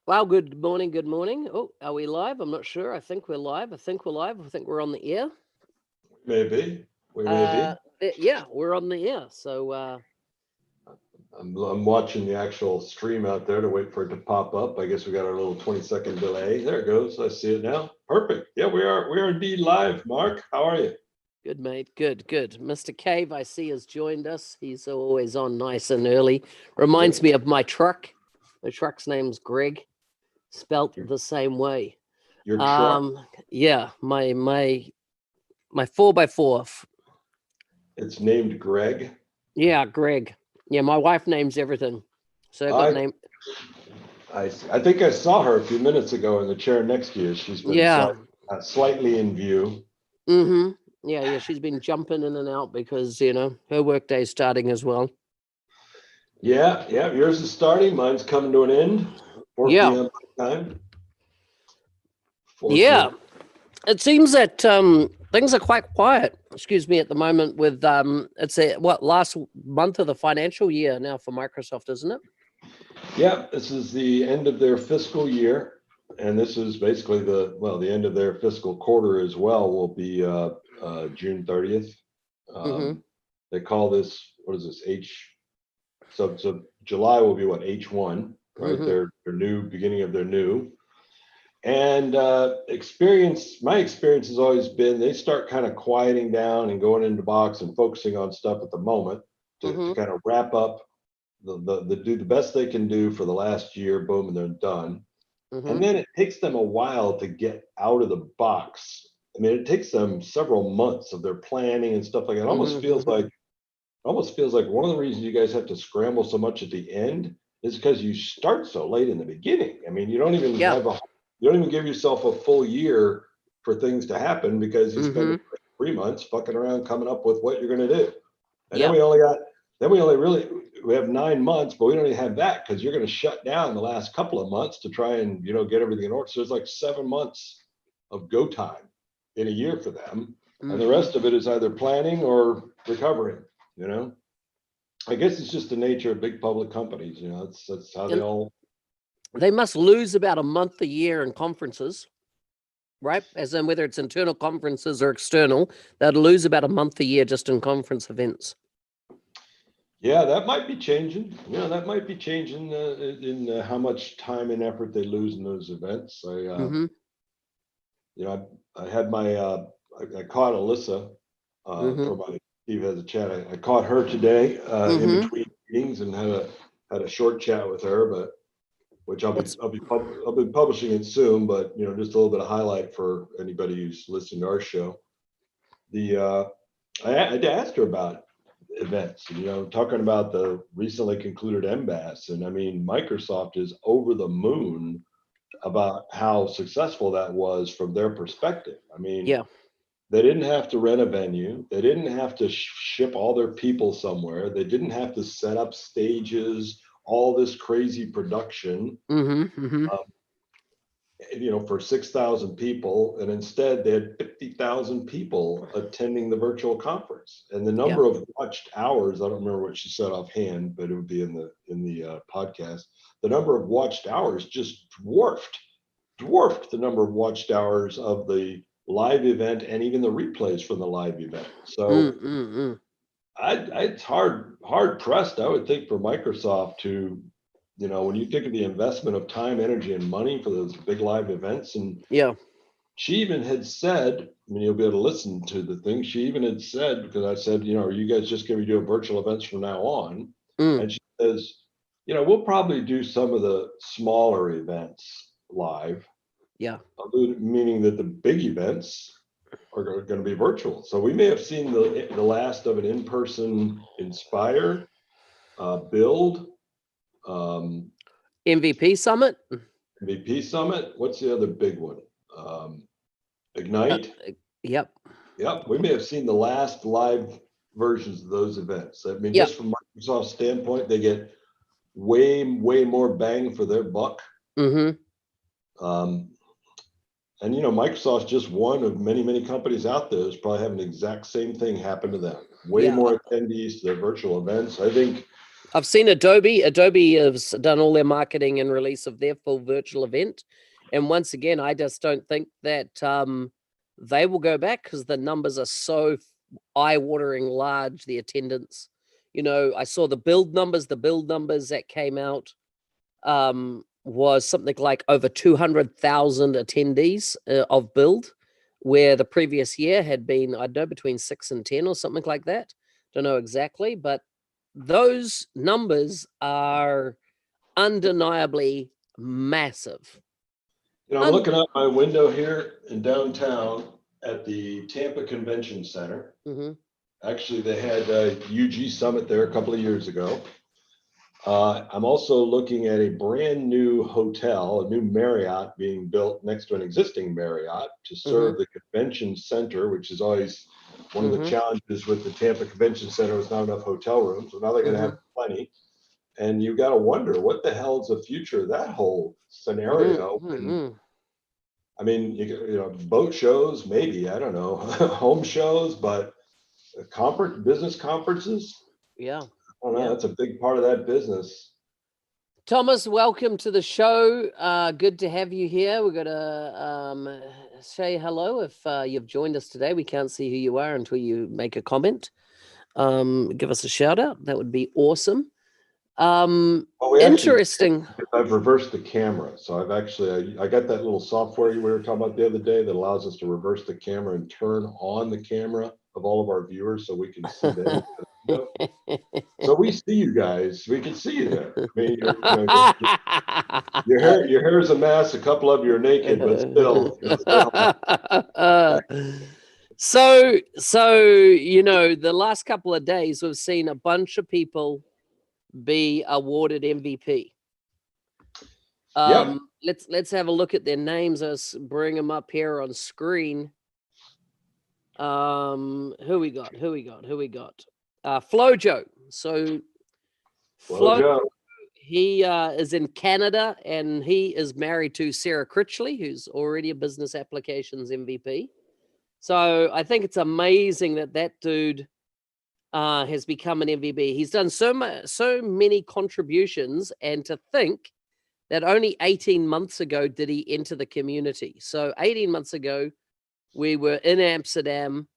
Wow, good morning, good morning. Oh, are we live? I'm not sure. I think we're live. I think we're live. I think we're on the air. Maybe. We may be. Yeah, we're on the air. So, I'm watching the actual stream out there to wait for it to pop up. I guess we got our little 20-second delay. There it goes. I see it now. Perfect. Yeah, we are indeed live. Mark, how are you? good, mate. Good, good. Mr. Cave, I see, has joined us. He's always on nice and early. Reminds me of my truck. My truck's name's Greg, spelt the same way. Your truck, Yeah, my 4x4. it's named Greg. Yeah, Greg. Yeah, my wife names everything. So I got I name. I think I saw her a few minutes ago in the chair next to you. She's been Yeah. slightly in view. Mm-hmm. Yeah, she's been jumping in and out because, her workday's starting as well. Yeah, yeah. Yours is starting. Mine's coming to an end. 4 Yeah. p.m. time. 4 Yeah. p.m. It seems that things are quite quiet, excuse me, at the moment with it's last month of the financial year now for Microsoft, isn't it? Yeah, this is the end of their fiscal year, and this is basically the end of their fiscal quarter as well. Will be June 30th. Mm-hmm. They call this, what is this, so July will be what, H1, right? Mm-hmm. Their new beginning of their new. And my experience has always been they start kind of quieting down and going into box and focusing on stuff at the moment to kind of wrap up do the best they can do for the last year, boom, and they're done. Mm-hmm. And then it takes them a while to get out of the box. I mean, it takes them several months of their planning and stuff like that. It almost feels like one of the reasons you guys have to scramble so much at the end is because you start so late in the beginning. I mean, you don't even give yourself a full year for things to happen because you spend the first 3 months fucking around coming up with what you're going to do. And then we have 9 months, but we don't even have that because you're going to shut down the last couple of months to try and, get everything in order. So there's like 7 months of go time in a year for them. And the rest of it is either planning or recovering, I guess it's just the nature of big public companies, that's how they all. They must lose about a month a year in conferences, right? As in whether it's internal conferences or external, they'd lose about a month a year just in conference events. Yeah, that might be changing. That might be changing in how much time and effort they lose in those events. I had I caught Alyssa for my Steve has a chat. I caught her today in between meetings and had a short chat with her, but which I'll be publishing it soon. But just a little bit of highlight for anybody who's listening to our show. I asked her about events, talking about the recently concluded MBAS, and I mean Microsoft is over the moon about how successful that was from their perspective. I mean, they didn't have to rent a venue. They didn't have to ship all their people somewhere. They didn't have to set up stages, all this crazy production, for 6,000 people. And instead they had 50,000 people attending the virtual conference. And the number of watched hours, I don't remember what she said offhand, but it would be in the podcast. The number of watched hours just dwarfed the number of watched hours of the live event and even the replays from the live event. So it's hard pressed, I would think, for Microsoft to, when you think of the investment of time, energy, and money for those big live events. And she even had said, I mean, you'll be able to listen to the thing. She even had said, because I said, are you guys just going to be doing virtual events from now on? And she says, we'll probably do some of the smaller events live. Meaning that the big events are going to be virtual. So we may have seen the last of an in-person Inspire, Build, MVP Summit. MVP Summit. What's the other big one? Ignite. Yep. We may have seen the last live versions of those events. I mean, just from Microsoft's standpoint, they get way more bang for their buck. And Microsoft's just one of many companies out there that's probably having the exact same thing happen to them. Way more attendees to their virtual events. I think I've seen Adobe. Adobe has done all their marketing and release of their full virtual event. And once again, I just don't think that they will go back because the numbers are so eye-watering large, the attendance. You know, I saw the build numbers that came out was something like over 200,000 attendees of build, where the previous year had been, I don't know, between 6 and 10 or something like that. Don't know exactly, but those numbers are undeniably massive. You know, I'm looking out my window here in downtown at the Tampa Convention Center. Mm-hmm. Actually, they had a UG Summit there a couple of years ago. I'm also looking at a brand new hotel, a new Marriott being built next to an existing Marriott to serve the convention center, which is always one of the challenges with the Tampa Convention Center is not enough hotel rooms. So now they're going to have plenty. And you got to wonder what the hell's the future of that whole scenario. And, I mean, you know, boat shows, maybe, I don't know, home shows, but business conferences. Yeah. I don't know. That's a big part of that business. Thomas, welcome to the show. Good to have you here. We're going to say hello if you've joined us today. We can't see who you are until you make a comment. Give us a shout out. That would be awesome. Interesting. I've reversed the camera. So I've actually, I got that little software we were talking about the other day that allows us to reverse the camera and turn on the camera of all of our viewers so we can see them. So we see you guys. We can see you there. I mean, your hair is a mess. A couple of you are naked, but still. So you know, the last couple of days we've seen a bunch of people be awarded MVP. Let's have a look at their names. Let's bring them up here on screen. Who we got? Flojo. So Flojo, he is in Canada and he is married to Sarah Critchley, who's already a business applications MVP. So I think it's amazing that dude has become an MVP. He's done so many contributions, and to think that only 18 months ago did he enter the community. So 18 months ago, we were in Amsterdam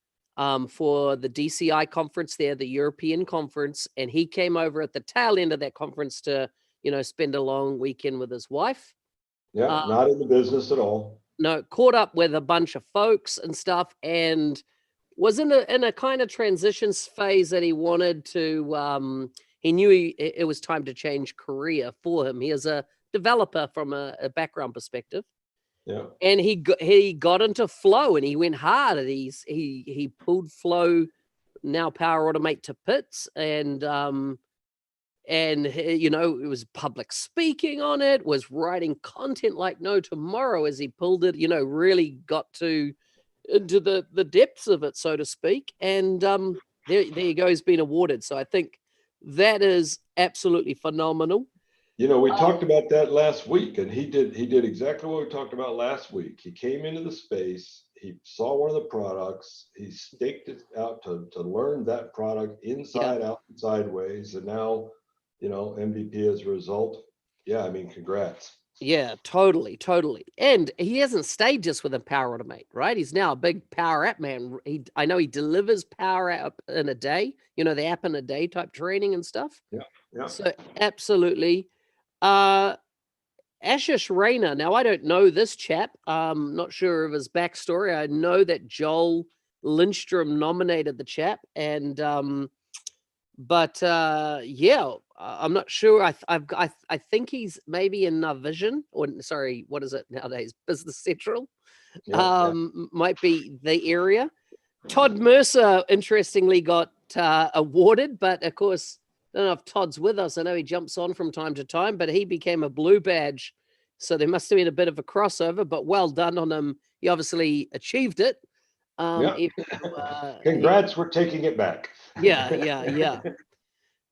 for the DCI conference there, the European conference, and he came over at the tail end of that conference to, you know, spend a long weekend with his wife. Yeah, not in the business at all. No, caught up with a bunch of folks and stuff, and was in a kind of transition phase that he wanted to. He knew it was time to change career for him. He is a developer from a background perspective. Yeah. And he got into Flow and he went hard. And he pulled Flow, now Power Automate, to Pits, and you know, it was public speaking on it, was writing content like no tomorrow as he pulled it, you know, really got into the depths of it, so to speak. And there you go, he's been awarded. So I think that is absolutely phenomenal. You know, we talked about that last week, and he did exactly what we talked about last week. He came into the space, he saw one of the products, he staked it out to learn that product inside out and sideways, and now, you know, MVP as a result. Yeah, I mean, congrats. Yeah, totally. And he hasn't stayed just with a Power Automate, right? He's now a big Power App man. I know he delivers Power App in a day, you know, the app in a day type training and stuff. Yeah. So absolutely. Ashish Rayner. Now, I don't know this chap. Not sure of his backstory. I know that Joel Lindstrom nominated the chap, and yeah, I'm not sure. I think he's maybe in Vision, or sorry, what is it nowadays? Business Central. Might be the area. Todd Mercer, interestingly, got awarded, but of course, I don't know if Todd's with us. I know he jumps on from time to time, but he became a blue badge. So there must have been a bit of a crossover, but well done on him. He obviously achieved it. Congrats, we're taking it back. Yeah.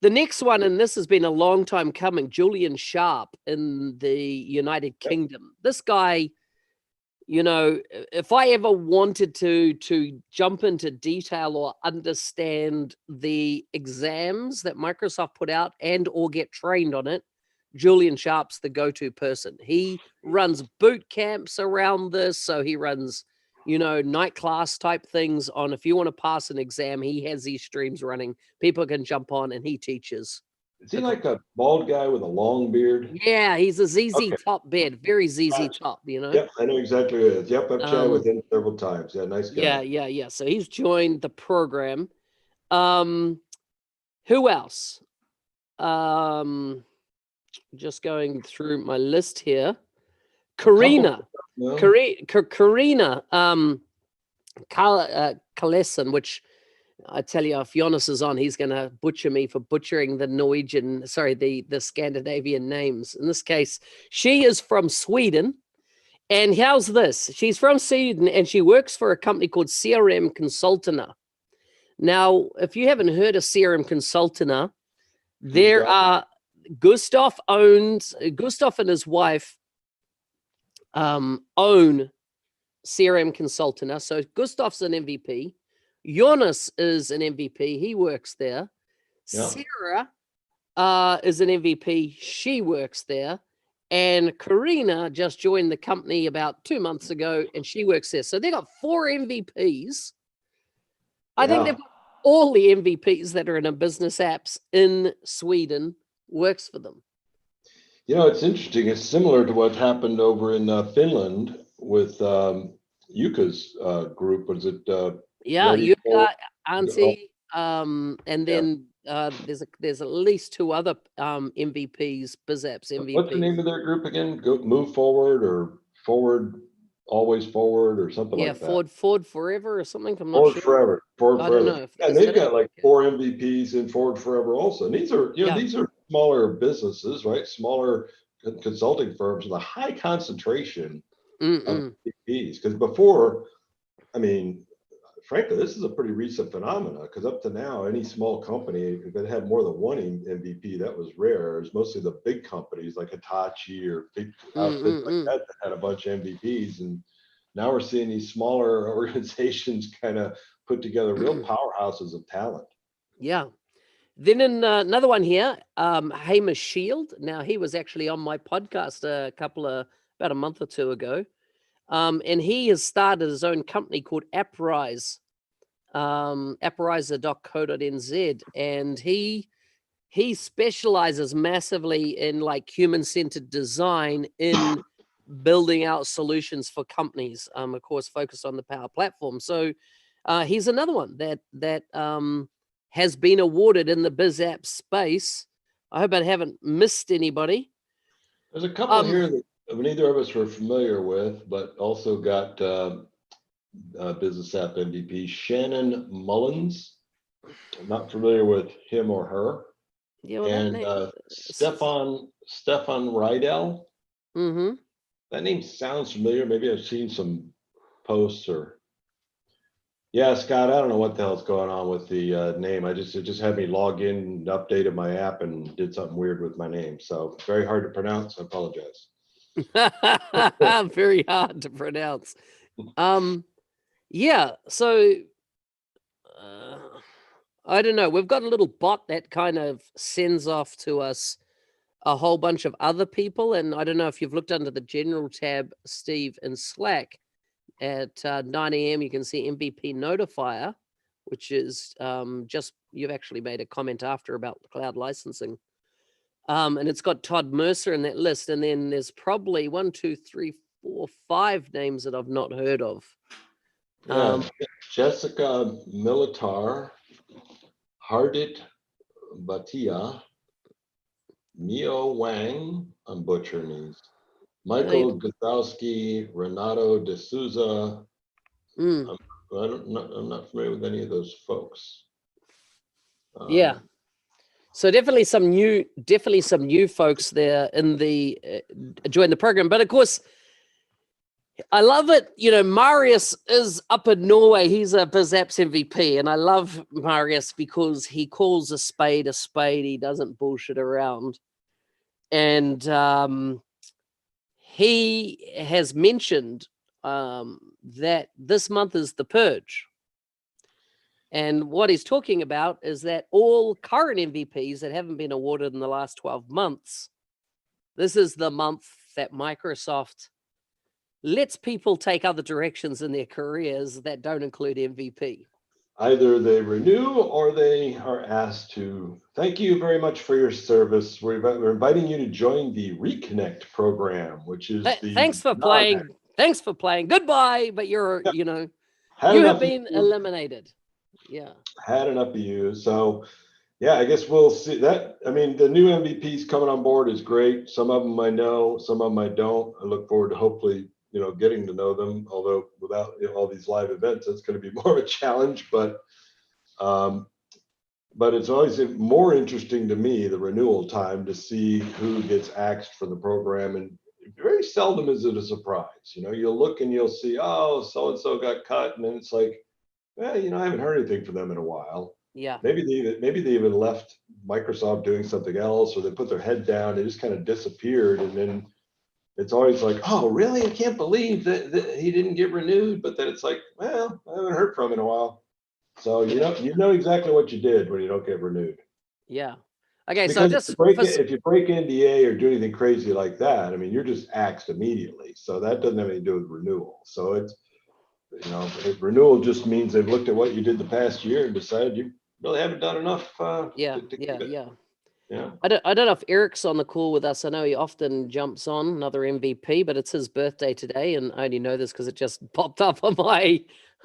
The next one, and this has been a long time coming, Julian Sharp in the United Kingdom. This guy, you know, if I ever wanted to jump into detail or understand the exams that Microsoft put out and or get trained on it, Julian Sharp's the go-to person. He runs boot camps around this. So he runs, you know, night class type things on, if you want to pass an exam, he has these streams running. People can jump on and he teaches. Is he like a bald guy with a long beard? Yeah, he's a ZZ Okay. Top bed, very ZZ Gotcha. Top, you know? Yep, I know exactly who it is. Yep, I've chatted with him several times. Yeah, nice guy. Yeah. So he's joined the program. Who else? Just going through my list here. Karina. Karina Kalessen, which I tell you, if Jonas is on, he's going to butcher me for butchering the the Scandinavian names. In this case, she is from Sweden. And how's this? She's from Sweden and she works for a company called CRM Consultina. Now, if you haven't heard of CRM Consultina, there are Gustav and his wife own CRM Consultina. So Gustav's an MVP. Jonas is an MVP. He works there. Yeah. Sarah is an MVP. She works there. And Karina just joined the company about 2 months ago, and she works there. So they got 4 MVPs. I think they've got all the MVPs that are in a business apps in Sweden works for them. You know, it's interesting. It's similar to what happened over in Finland with Yuka's group. Was it? Yuka, Antti, and then there's at least 2 other MVPs, BizApps MVPs. What's the name of their group again? Move Forward or Forward, Always Forward or something like that. Forward Forever or something. I'm not sure. Forward Forever. I don't know. And they've got like 4 MVPs in Forward Forever also. And these are, these are smaller businesses, right? Smaller consulting firms with a high concentration of MVPs. Because before, I mean, frankly, this is a pretty recent phenomena because up to now, any small company that had more than 1 MVP, that was rare. It was mostly the big companies like Hitachi or big outfits like that had a bunch of MVPs. And now we're seeing these smaller organizations kind of put together real powerhouses of talent. Yeah. Then in another one here, Hamish Shield. Now, he was actually on my podcast about a month or 2 ago. And he has started his own company called AppRise, appriser.co.nz. And he specializes massively in like human-centered design in building out solutions for companies, of course, focused on the Power Platform. So he's another one that has been awarded in the BizApp space. I hope I haven't missed anybody. There's a couple here that neither of us were familiar with, but also got Business App MVP, Shannon Mullins. I'm not familiar with him or her. Yeah, well, and Stefan Rydell. Mm-hmm. That name sounds familiar. Maybe I've seen some posts or. Yeah, Scott, I don't know what the hell's going on with the name. It just had me log in, updated my app, and did something weird with my name. So very hard to pronounce. I apologize. Very hard to pronounce. Yeah, so I don't know. We've got a little bot that kind of sends off to us a whole bunch of other people. And I don't know if you've looked under the general tab, Steve, in Slack at 9 a.m. You can see MVP Notifier, which is just, you've actually made a comment after about cloud licensing. And it's got Todd Mercer in that list. And then there's probably 1, 2, 3, 4, 5 names that I've not heard of. Jessica Militar, Hardit Bhatia, Mio Wang, I'm butchering these, Michael Gutowski, Renato De Souza. I'm not familiar with any of those folks. Yeah. So definitely some new folks there in the join the program. But of course, I love it. You know, Marius is up in Norway. He's a BizApps MVP, and I love Marius because he calls a spade a spade. He doesn't bullshit around, and he has mentioned that this month is the purge. And what he's talking about is that all current MVPs that haven't been awarded in the last 12 months, this is the month that Microsoft lets people take other directions in their careers that don't include MVP. Either they renew or they are asked to, thank you very much for your service. We're inviting you to join the Reconnect program, which is the thanks for playing. Thanks for playing. Goodbye. But you're, you have been eliminated. Yeah. Had enough of you. So yeah, I guess we'll see that. I mean, the new MVPs coming on board is great. Some of them I know, some of them I don't. I look forward to hopefully, getting to know them. Although without all these live events, it's going to be more of a challenge. But it's always more interesting to me, the renewal time, to see who gets axed for the program. And very seldom is it a surprise. You'll look and you'll see, oh, so-and-so got cut. And then it's like, well, I haven't heard anything from them in a while. Yeah. Maybe they even left Microsoft doing something else, or they put their head down. They just kind of disappeared. And then it's always like, oh, really? I can't believe that he didn't get renewed. But then it's like, well, I haven't heard from him in a while. So you know exactly what you did when you don't get renewed. Yeah. Okay. Because so if you break NDA or do anything crazy like that, I mean, you're just axed immediately. So that doesn't have anything to do with renewal. So it's, renewal just means they've looked at what you did the past year and decided you really haven't done enough. Yeah. Yeah. I don't know if Eric's on the call with us. I know he often jumps on, another MVP, but it's his birthday today, and I only know this because it just popped up on my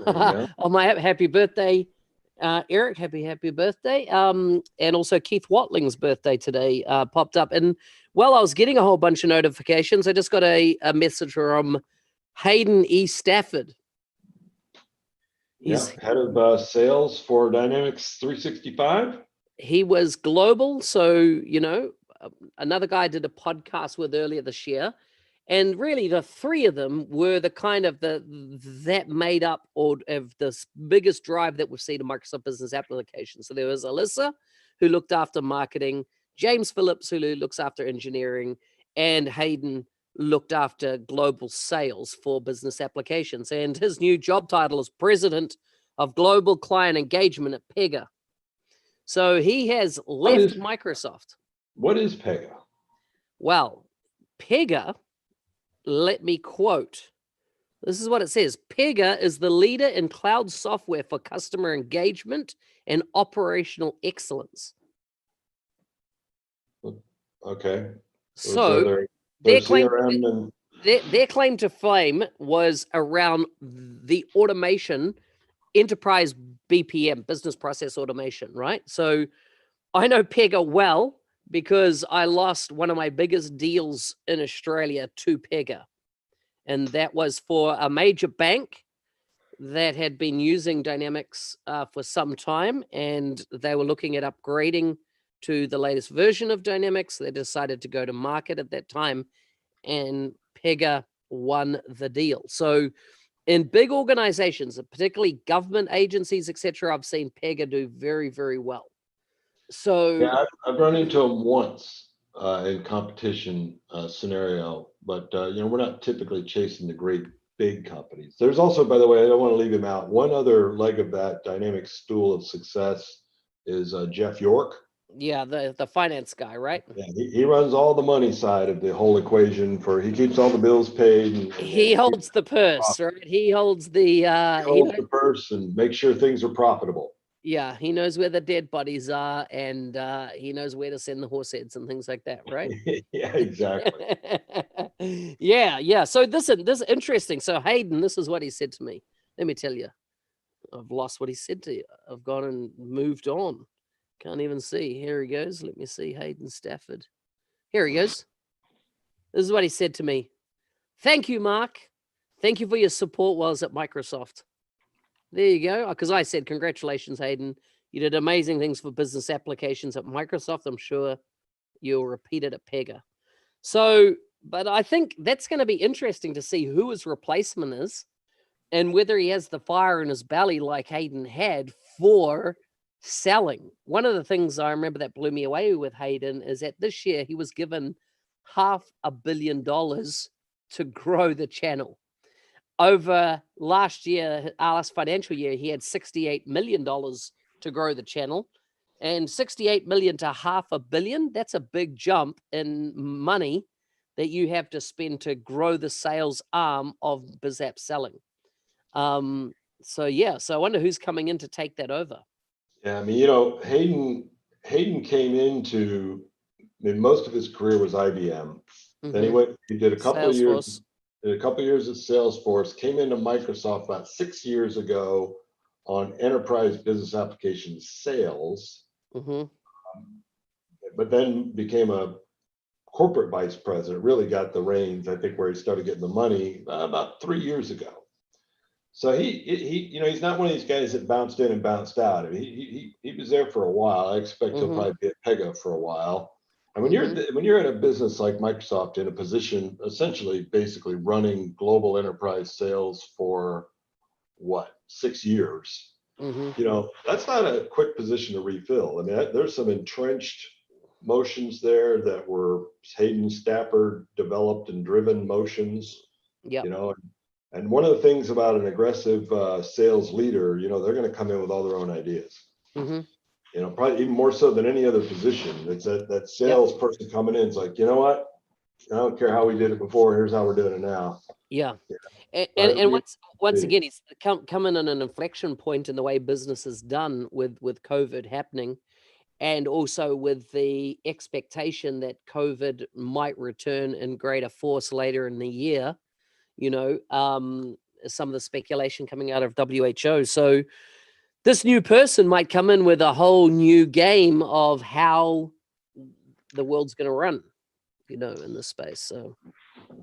on my happy birthday. Eric, happy birthday. And also Keith Watling's birthday today popped up. And while I was getting a whole bunch of notifications, I just got a message from Hayden E. Stafford. He's head of sales for Dynamics 365. He was global. So, another guy I did a podcast with earlier this year. And really, the three of them were the kind of that made up or of the biggest drive that we've seen in Microsoft Business Applications. So there was Alyssa, who looked after marketing, James Phillips, who looks after engineering, and Hayden looked after global sales for business applications. And his new job title is President of Global Client Engagement at Pega. So he has left Microsoft. What is Pega? Well, Pega, let me quote. This is what it says. Pega is the leader in cloud software for customer engagement and operational excellence. Okay. So their claim to fame was around the automation, enterprise BPM, business process automation, right? So I know Pega well because I lost one of my biggest deals in Australia to Pega. And that was for a major bank that had been using Dynamics for some time, and they were looking at upgrading to the latest version of Dynamics. They decided to go to market at that time, and Pega won the deal. So in big organizations, particularly government agencies, etc., I've seen Pega do very, very well. So yeah, I've run into them once in competition scenario, but we're not typically chasing the great big companies. There's also, by the way, I don't want to leave him out. One other leg of that dynamic stool of success is Jeff York. Yeah, the finance guy, right? Yeah, he runs all the money side of the whole equation. He keeps all the bills paid. And he holds the purse, right? He holds the the purse and makes sure things are profitable. Yeah, he knows where the dead bodies are, and he knows where to send the horse heads and things like that, right? Yeah, exactly. yeah. So this is interesting. So Hayden, this is what he said to me. Let me tell you, I've lost what he said to you. I've gone and moved on. Can't even see. Here he goes. Let me see. Hayden Stafford. Here he goes. This is what he said to me. Thank you, Mark. Thank you for your support while I was at Microsoft. There you go. Because I said, congratulations, Hayden. You did amazing things for business applications at Microsoft. I'm sure you'll repeat it at Pega. So, but I think that's going to be interesting to see who his replacement is and whether he has the fire in his belly like Hayden had for selling. One of the things I remember that blew me away with Hayden is that this year he was given $500 million to grow the channel. over last year, our last financial year, he had $68 million to grow the channel, and 68 million to $500 million. That's a big jump in money that you have to spend to grow the sales arm of BizApp selling. So I wonder who's coming in to take that over. Yeah, I mean, Hayden came into, I mean, most of his career was IBM. Then he did a couple of years, at Salesforce, came into Microsoft about 6 years ago on enterprise business applications sales, but then became a corporate vice president, really got the reins, I think, where he started getting the money about 3 years ago. So he's not one of these guys that bounced in and bounced out. I mean, he was there for a while. I expect he'll probably be at Pega for a while. And when you're in a business like Microsoft, in a position essentially basically running global enterprise sales for 6 years, that's not a quick position to refill. I mean, there's some entrenched motions there that were Hayden Stafford developed and driven motions. And one of the things about an aggressive sales leader, they're going to come in with all their own ideas. Probably even more so than any other position. It's that salesperson coming in is like, you know what? I don't care how we did it before. Here's how we're doing it now. And once again, he's coming in an inflection point in the way business is done with COVID happening, and also with the expectation that COVID might return in greater force later in the year. Some of the speculation coming out of WHO. So this new person might come in with a whole new game of how the world's going to run, in this space. So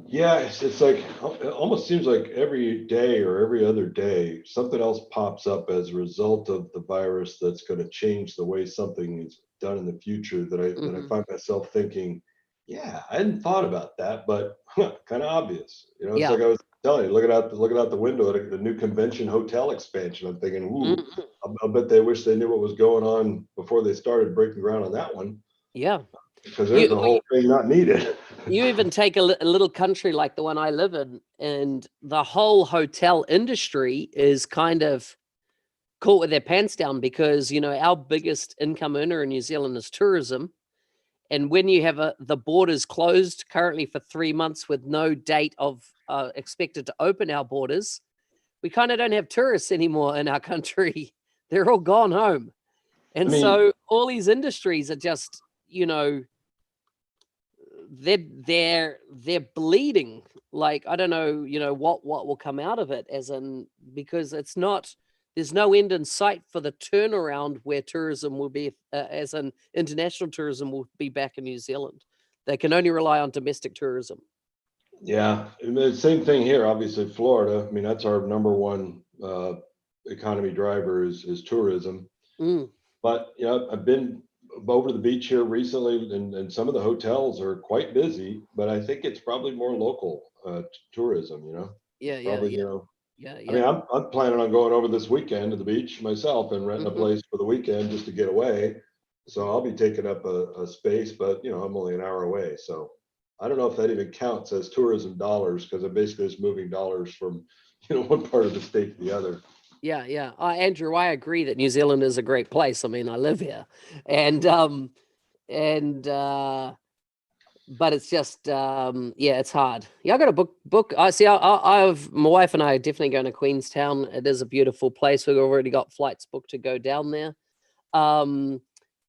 yeah, it's like, it almost seems like every day or every other day, something else pops up as a result of the virus that's going to change the way something is done in the future that I find myself thinking, yeah, I hadn't thought about that, but kind of obvious. It's like I was telling you, looking out the window at the new convention hotel expansion. I'm thinking, ooh, I'll bet they wish they knew what was going on before they started breaking ground on that one. Yeah. Because there's a whole thing not needed. You even take a little country like the one I live in, and the whole hotel industry is kind of caught with their pants down because, our biggest income earner in New Zealand is tourism. And when you have the borders closed currently for 3 months with no date of expected to open our borders, we kind of don't have tourists anymore in our country. They're all gone home. And so all these industries are just, they're bleeding. Like, I don't know, what will come out of it, because there's no end in sight for the turnaround where tourism will be, as in international tourism will be back in New Zealand. They can only rely on domestic tourism. Yeah, the same thing here. Obviously, Florida. I mean, that's our number one economy driver is tourism. But I've been over to the beach here recently, and some of the hotels are quite busy. But I think it's probably more local tourism. I mean, I'm planning on going over this weekend to the beach myself and renting a place for the weekend just to get away. So I'll be taking up a space, but I'm only an hour away. So I don't know if that even counts as tourism dollars, because it basically is moving dollars from one part of the state to the other. Yeah. Andrew, I agree that New Zealand is a great place. I mean, I live here, but it's just, it's hard. Yeah, I got a book. I see. My wife and I are definitely going to Queenstown. It is a beautiful place. We've already got flights booked to go down there, and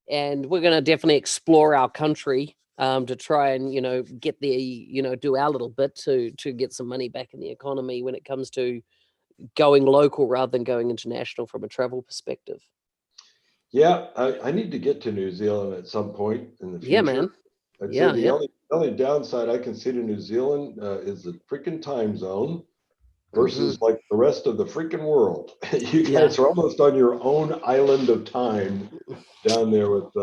we're going to definitely explore our country to try and get the do our little bit to get some money back in the economy when it comes to going local rather than going international from a travel perspective. Yeah, I need to get to New Zealand at some point in the future. Yeah, man. I'd say the only downside I can see to New Zealand is the freaking time zone versus like the rest of the freaking world. You guys are almost on your own island of time down there with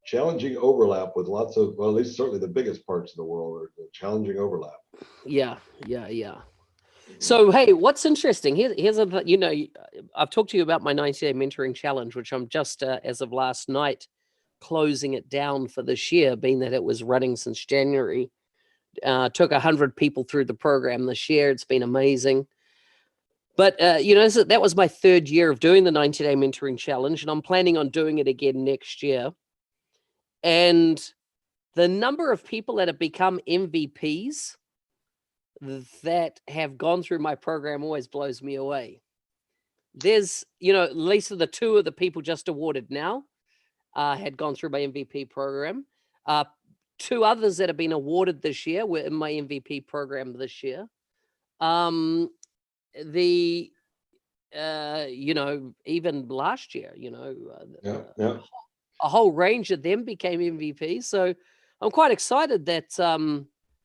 challenging overlap with lots of, well, at least certainly the biggest parts of the world are the challenging overlap. Yeah. So, hey, what's interesting, here's I've talked to you about my 90-day mentoring challenge, which I'm just, as of last night, closing it down for this year, being that it was running since January. took 100 people through the program this year. It's been amazing. But, that was my 3rd year of doing the 90-day mentoring challenge, and I'm planning on doing it again next year. And the number of people that have become MVPs that have gone through my program always blows me away. There's, at least the 2 of the people just awarded now had gone through my MVP program. 2 others that have been awarded this year were in my MVP program this year. Even last year, a whole range of them became MVPs. So I'm quite excited that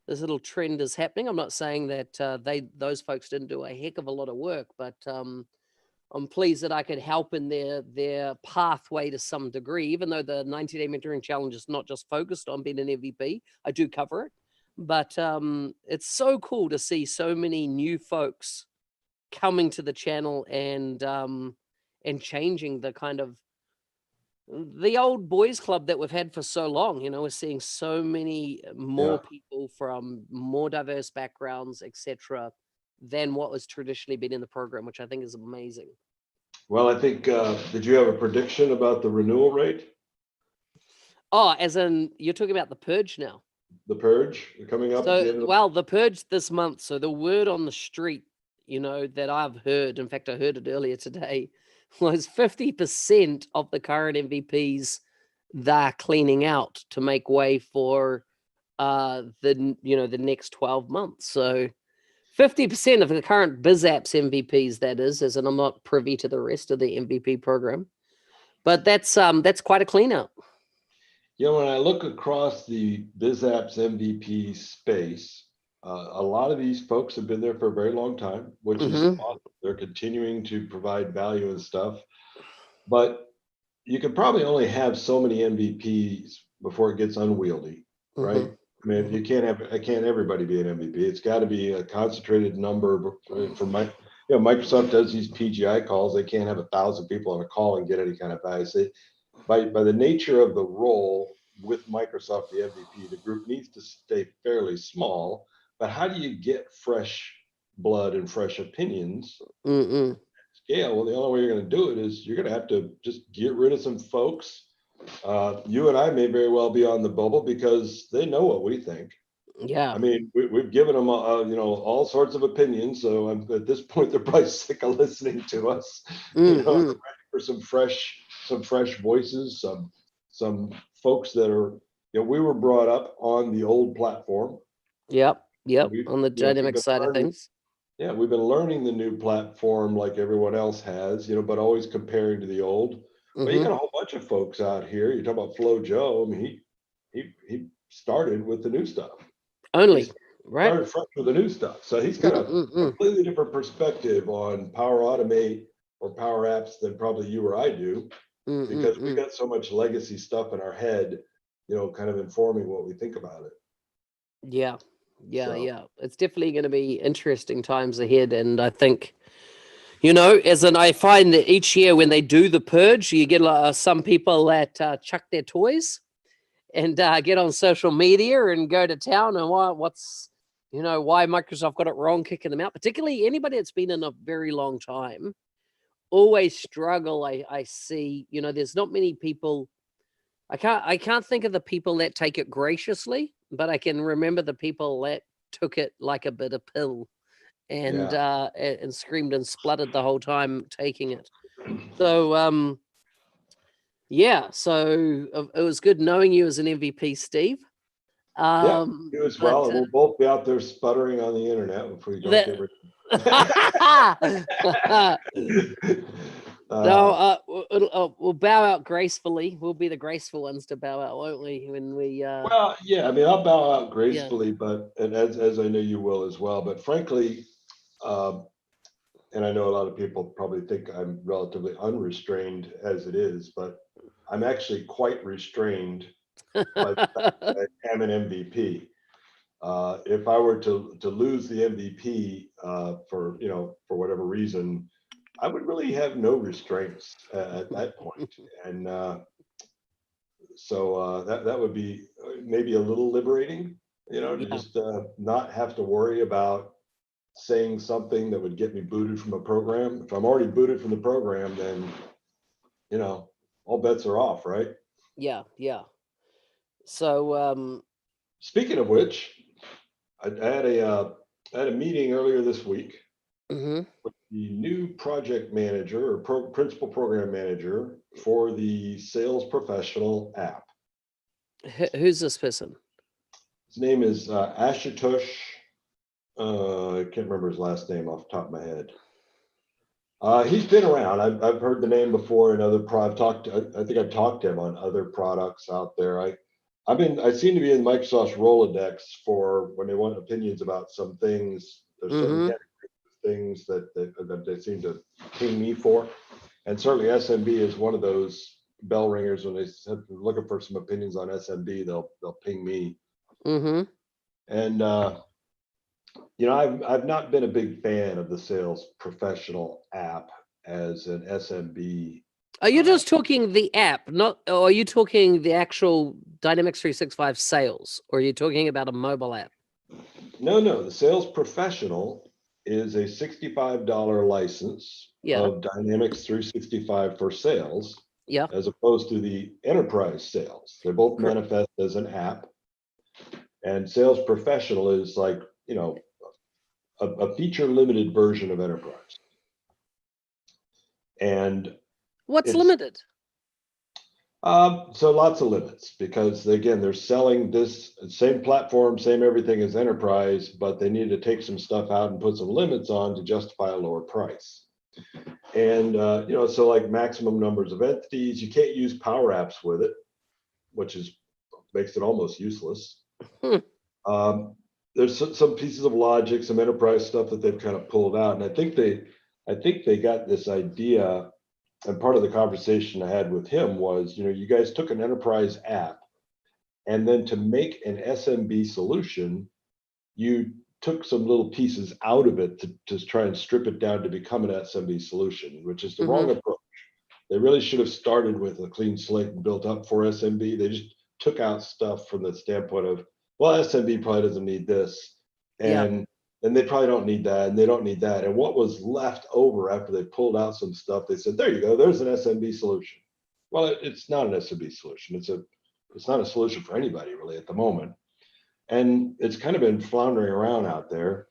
this little trend is happening. I'm not saying that those folks didn't do a heck of a lot of work, but I'm pleased that I could help in their pathway to some degree, even though the 90-day mentoring challenge is not just focused on being an MVP. I do cover it, but it's so cool to see so many new folks coming to the channel and changing the kind of the old boys club that we've had for so long. We're seeing so many more people from more diverse backgrounds, etc., than what was traditionally been in the program, which I think is amazing. Well, I think, did you have a prediction about the renewal rate? Oh, as in you're talking about the purge now? The purge coming up at the end of the purge this month. So the word on the street, that I've heard, in fact, I heard it earlier today, was 50% of the current MVPs they're cleaning out to make way for the next 12 months. So 50% of the current BizApps MVPs, that is, as in I'm not privy to the rest of the MVP program, but that's quite a clean out. When I look across the BizApps MVP space, a lot of these folks have been there for a very long time, which is awesome. They're continuing to provide value and stuff. But you could probably only have so many MVPs before it gets unwieldy, right? I mean, can't everybody be an MVP. It's got to be a concentrated number. Microsoft does these PGI calls. They can't have 1,000 people on a call and get any kind of value. So by the nature of the role with Microsoft, the MVP, the group needs to stay fairly small. But how do you get fresh blood and fresh opinions? Scale? Well, the only way you're going to do it is you're going to have to just get rid of some folks. You and I may very well be on the bubble because they know what we think. Yeah. I mean, we've given them, all sorts of opinions. So at this point, they're probably sick of listening to us. Ready for some fresh voices, some folks that are, we were brought up on the old platform. Yep. On the dynamic side of things. Yeah, we've been learning the new platform like everyone else has, but always comparing to the old. But you got a whole bunch of folks out here. You talk about Flo Joe. I mean, he started with the new stuff. Right? Started fresh with the new stuff. So he's got a completely different perspective on Power Automate or PowerApps than probably you or I do, because we got so much legacy stuff in our head, kind of informing what we think about it. Yeah. It's definitely going to be interesting times ahead. And I think, I find that each year when they do the purge, you get some people that chuck their toys and get on social media and go to town and why Microsoft got it wrong, kicking them out. Particularly anybody that's been in a very long time always struggle. I see, there's not many people. I can't think of the people that take it graciously, but I can remember the people that took it like a bitter pill and screamed and spluttered the whole time taking it. So so it was good knowing you as an MVP, Steve. You as well. We'll both be out there sputtering on the internet if we don't get rid of we'll bow out gracefully. We'll be the graceful ones to bow out, won't we? When we well, yeah, I mean, I'll bow out gracefully, but as I know you will as well. But frankly, and I know a lot of people probably think I'm relatively unrestrained as it is, but I'm actually quite restrained by the fact that I am an MVP. If I were to lose the MVP for whatever reason, I would really have no restraints at that point. And so that would be maybe a little liberating. to Yeah. just not have to worry about saying something that would get me booted from a program. If I'm already booted from the program, then, all bets are off, right? Yeah. Yeah. So, Speaking of which, I had a meeting earlier this week mhm. with the new project manager or principal program manager for the sales professional app. Who's this person? His name is Ashutosh. I can't remember his last name off the top of my head. He's been around. I've heard the name before in other I think I've talked to him on other products out there. I seem to be in Microsoft's Rolodex for when they want opinions about some things. There's certain Mhm. categories of things that they seem to ping me for, and certainly SMB is one of those bell ringers. When they're looking for some opinions on SMB, they'll ping me. Mhm. And I've not been a big fan of the sales professional app as an SMB. Are you just talking the app, not, or are you talking the actual Dynamics 365 sales, or are you talking about a mobile app? No, the sales professional is a $65 license Yeah. of Dynamics 365 for sales, Yeah. as opposed to the enterprise sales. They both Correct. manifest as an app, and sales professional is like, a feature limited version of enterprise. And What's it's limited? so lots of limits, because again, they're selling this same platform, same everything as enterprise, but they need to take some stuff out and put some limits on to justify a lower price. And so like maximum numbers of entities, you can't use PowerApps with it, which makes it almost useless. Hmm. There's some pieces of logic, some enterprise stuff that they've kind of pulled out, and I think they got this idea. And part of the conversation I had with him was, you guys took an enterprise app, and then to make an SMB solution, you took some little pieces out of it to try and strip it down to become an SMB solution, which is the wrong approach. They really should have started with a clean slate and built up for SMB. They just took out stuff from the standpoint of, well, SMB probably doesn't need this. Yeah. And they probably don't need that, and they don't need that. And what was left over after they pulled out some stuff, they said, there you go, there's an SMB solution. Well, it's not an SMB solution. It's not a solution for anybody really at the moment. And it's kind of been floundering around out there.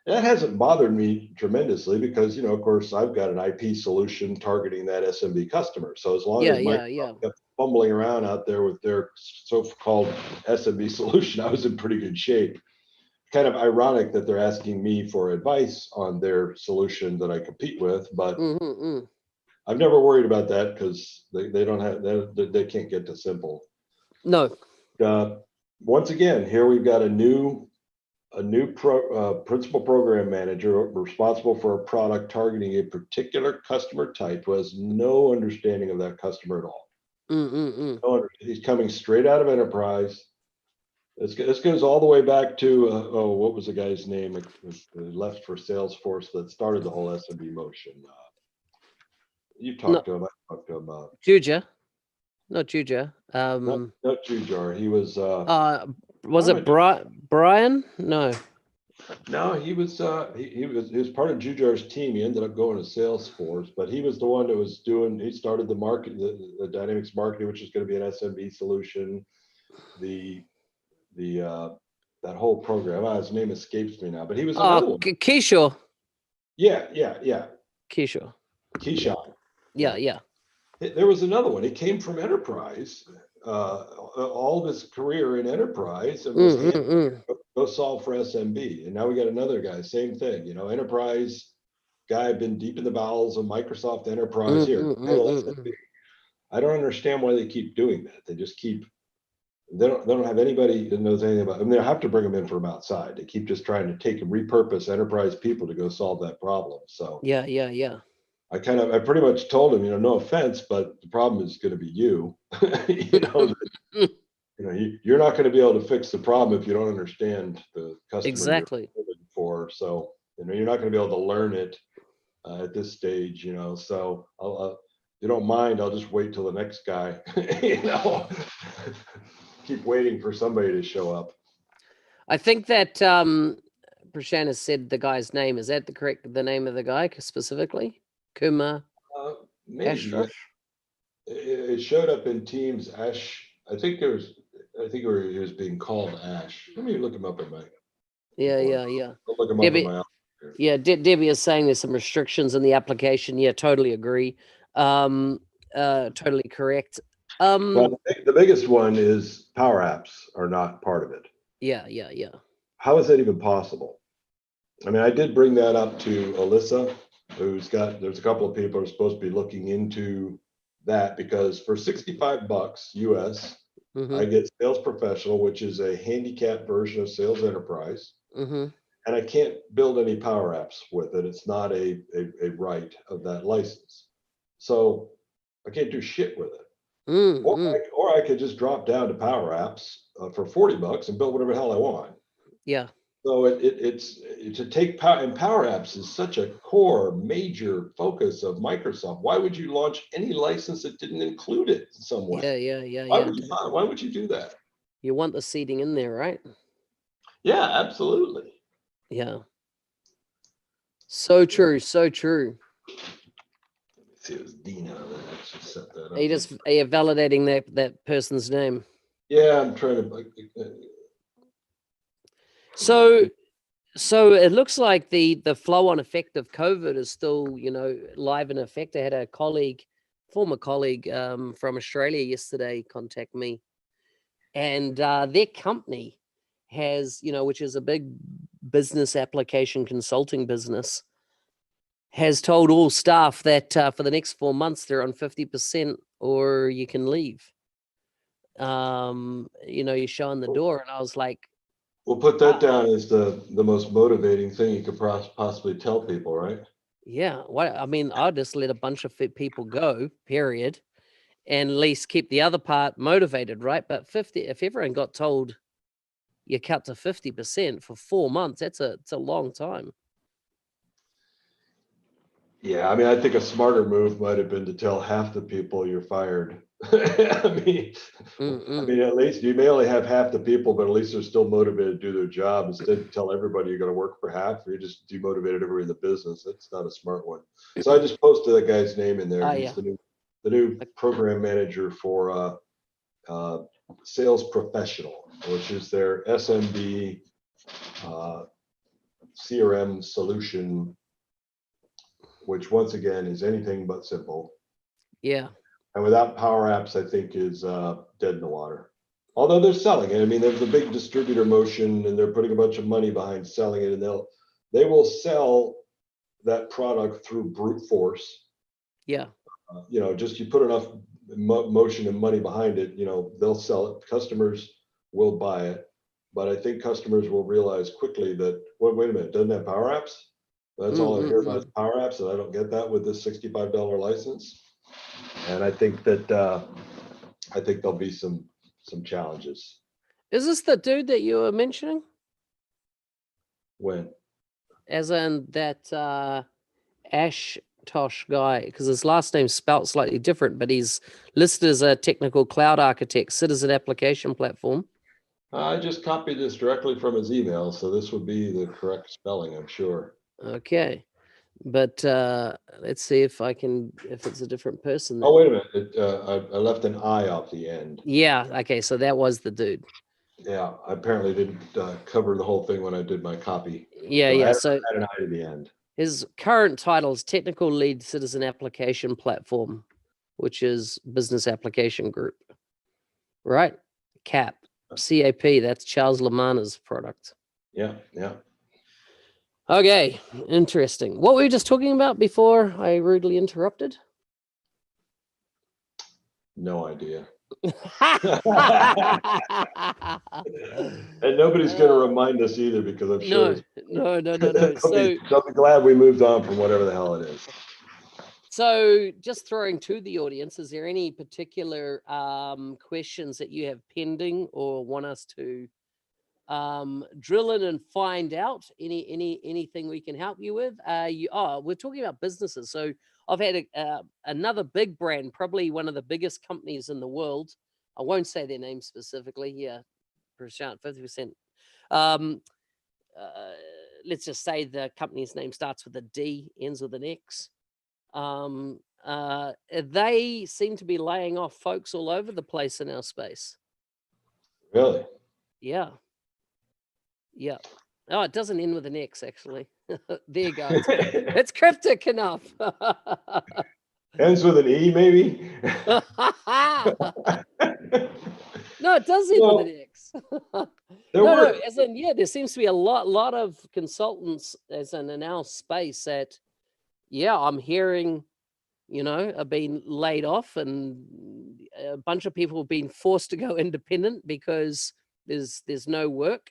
That hasn't bothered me tremendously because, of course, I've got an IP solution targeting that SMB customer. So as long Yeah. as Yeah. Microsoft Yeah. kept fumbling around out there with their so-called SMB solution, I was in pretty good shape. Kind of ironic that they're asking me for advice on their solution that I compete with, but Mm-hmm. I've never worried about that because they don't have they can't get to simple. No. Once again, here we've got a new principal program manager responsible for a product targeting a particular customer type who has no understanding of that customer at all. Mm-mm. He's coming straight out of enterprise. This goes all the way back to what was the guy's name? It left for Salesforce that started the whole SMB motion. You talked to him. I talked to him. Juja, not Juja. Not Jujar. He was. Was it Brian? No. No, he was. He was part of Jujar's team. He ended up going to Salesforce, but he was the one that was doing. He started the market, the Dynamics marketing, which is going to be an SMB solution. That whole program. His name escapes me now, but he was another one. Kishore. Yeah. Kishore. Keyshawn. Yeah. There was another one. He came from enterprise, all of his career in enterprise, and was go solve for SMB. And now we got another guy, same thing. Enterprise guy, been deep in the bowels of Microsoft Enterprise here. SMB. I don't understand why they keep doing that. They just keep. They don't have anybody that knows anything about. I mean, they have to bring them in from outside. They keep just trying to take and repurpose enterprise people to go solve that problem. So Yeah. I pretty much told him, no offense, but the problem is going to be you. You're not going to be able to fix the problem if you don't understand the customer Exactly. you're looking for. So you're not going to be able to learn it at this stage. So if you don't mind, I'll just wait till the next guy. Keep waiting for somebody to show up. I think that Prashant has said the guy's name. Is that the name of the guy specifically? Kumar Maybe yeah. Ashrush? It showed up in Teams. Ash, I think he was being called Ash. Let me look him up in my. Yeah. I'll look him up in Debbie, my. Debbie is saying there's some restrictions in the application. Yeah, totally agree. Totally correct. Well, the biggest one is PowerApps are not part of it. Yeah. How is that even possible? I mean, I did bring that up to Alyssa, there's a couple of people who are supposed to be looking into that, because for $65 US, I get Sales Professional, which is a handicapped version of Sales Enterprise. And I can't build any PowerApps with it. It's not a right of that license. So I can't do shit with it. Or I could just drop down to PowerApps for $40 and build whatever the hell I want. Yeah. So it's to take power, and PowerApps is such a core major focus of Microsoft. Why would you launch any license that didn't include it in some way? Yeah. Why would you do that? You want the seating in there, right? Yeah, absolutely. Yeah. So true. So true. Let me see, it was Dina that actually set that up. Are you validating that person's name? Yeah, I'm trying to. So it looks like the flow-on effect of COVID is still, live in effect. I had a former colleague from Australia yesterday contact me, and their company has, which is a big business application consulting business, has told all staff that for the next 4 months they're on 50% or you can leave. You show on the door, and I was like, we'll put that down as the most motivating thing you could possibly tell people, right? Yeah. I'll just let a bunch of people go, period, and at least keep the other part motivated, right? But if everyone got told you cut to 50% for 4 months, it's a long time. Yeah, I mean, I think a smarter move might have been to tell half the people you're fired. I mean, at least you may only have half the people, but at least they're still motivated to do their job. Instead, tell everybody you're going to work for half, or you just demotivated everybody in the business. That's not a smart one. So I just posted that guy's name in there. He's the new program manager for Sales Professional, which is their SMB CRM solution, which once again is anything but simple. Yeah. And without PowerApps, I think is dead in the water. Although they're selling it. I mean, there's a big distributor motion, and they're putting a bunch of money behind selling it, and they will sell that product through brute force. Yeah. Just you put enough motion and money behind it, they'll sell it. Customers will buy it. But I think customers will realize quickly that, wait a minute, doesn't have PowerApps? That's all I hear about is PowerApps, and I don't get that with this $65 license. And I think that there'll be some challenges. Is this the dude that you were mentioning? When? As in that Ash Tosh guy, because his last name's spelt slightly different, but he's listed as a technical cloud architect, citizen application platform. I just copied this directly from his email, so this would be the correct spelling, I'm sure. Okay. But let's see if it's a different person. Oh, wait a minute. I left an I off the end. Yeah. Okay. So that was the dude. Yeah. I apparently didn't cover the whole thing when I did my copy. Yeah. So I had an I to the end. His current title is Technical Lead Citizen Application Platform, which is Business Application Group. Right? CAP. That's Charles Lamana's product. Yeah. Okay, interesting. What were we just talking about before I rudely interrupted? No idea. And nobody's going to remind us either, because I'm sure. No. They'll be glad we moved on from whatever the hell it is. So just throwing to the audience, is there any particular questions that you have pending or want us to drill in and find out? Anything we can help you with? We're talking about businesses. So I've had another big brand, probably one of the biggest companies in the world. I won't say their name specifically. Yeah, Prashant, 50%. let's just say the company's name starts with a D, ends with an X. They seem to be laying off folks all over the place in our space. Really? Yeah. Yeah. Oh, it doesn't end with an X, actually. There you go. It's cryptic enough. Ends with an E, maybe? No, it does end with an X. There as in, yeah, there seems to be a lot of consultants as in our space that, yeah, I'm hearing, are being laid off, and a bunch of people have been forced to go independent because there's no work.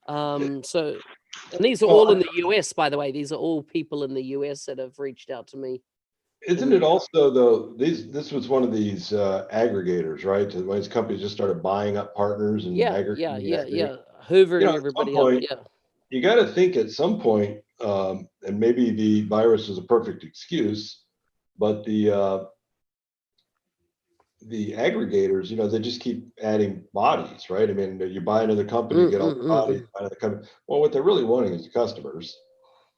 So, and these are all in the US, by the way. These are all people in the US that have reached out to me. Isn't it also though, this was one of these aggregators, right? When these companies just started buying up partners and aggregating. Hoovering everybody up. Yeah. You got to think at some point, and maybe the virus is a perfect excuse, but the aggregators, they just keep adding bodies, right? I mean, you buy another company, you get all the bodies, buy another company. Well, what they're really wanting is the customers,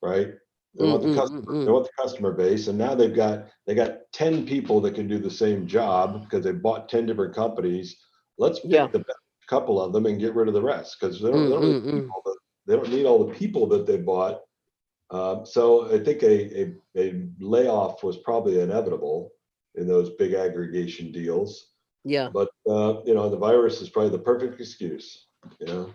right? They want the customer, they want the customer base, and now they got 10 people that can do the same job because they bought 10 different companies. Let's pick the best couple of them and get rid of the rest, because they don't need all the people that they bought. So I think a layoff was probably inevitable in those big aggregation deals. Yeah. But the virus is probably the perfect excuse. Yeah.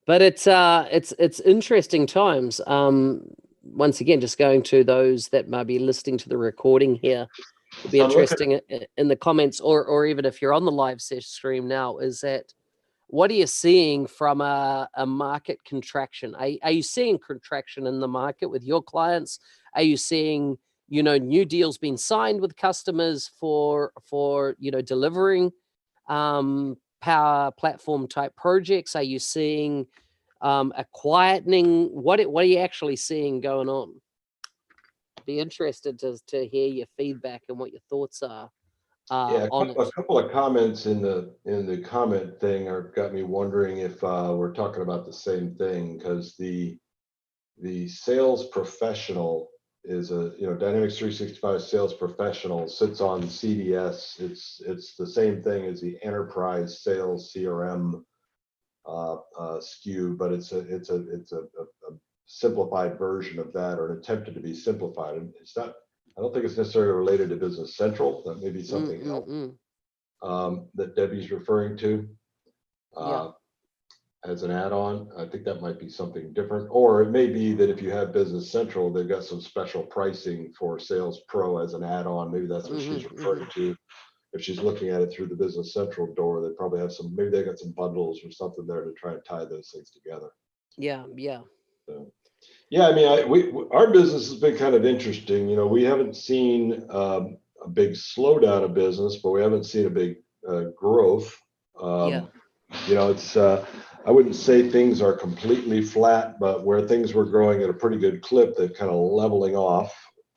But it's interesting times. Once again, just going to those that might be listening to the recording here, it'll be interesting in the comments, or even if you're on the live stream now, is that what are you seeing from a market contraction? Are you seeing contraction in the market with your clients? Are you seeing new deals being signed with customers for delivering power platform type projects? Are you seeing a quietening? What are you actually seeing going on? Be interested to hear your feedback and what your thoughts are. A on it. couple of comments in the comment thing got me wondering if we're talking about the same thing, because the sales professional is Dynamics 365 sales professional sits on CDS. It's the same thing as the enterprise sales CRM SKU, but it's a simplified version of that, or an attempted to be simplified. And it's not. I don't think it's necessarily related to Business Central. That may be something else that Debbie's referring to as an add-on. I think that might be something different, or it may be that if you have Business Central, they've got some special pricing for Sales Pro as an add-on. Maybe that's what she's referring to. If she's looking at it through the Business Central door, they probably have maybe they got some bundles or something there to try and tie those things together. Yeah. So, yeah, I mean, our business has been kind of interesting. We haven't seen a big slowdown of business, but we haven't seen a big growth. It's I wouldn't say things are completely flat, but where things were growing at a pretty good clip, they're kind of leveling off.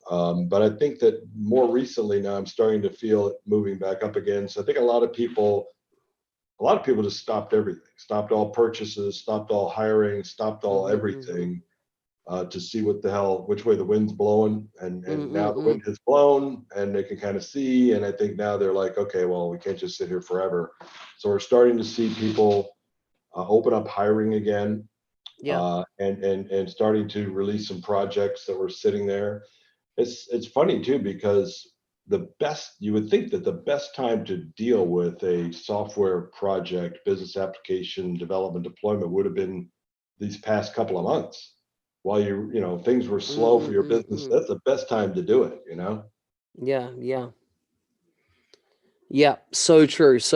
But I think that more recently now, I'm starting to feel it moving back up again. So I think a lot of people just stopped everything, stopped all purchases, stopped all hiring, stopped all everything. To see which way the wind's blowing, and now the wind has blown, and they can kind of see. And I think now they're like, okay, well, we can't just sit here forever. So we're starting to see people open up hiring again, and starting to release some projects that were sitting there. It's funny too, because you would think that the best time to deal with a software project, business application development deployment would have been these past couple of months. While things were slow for your business, that's the best time to do it, Yeah. So true. There's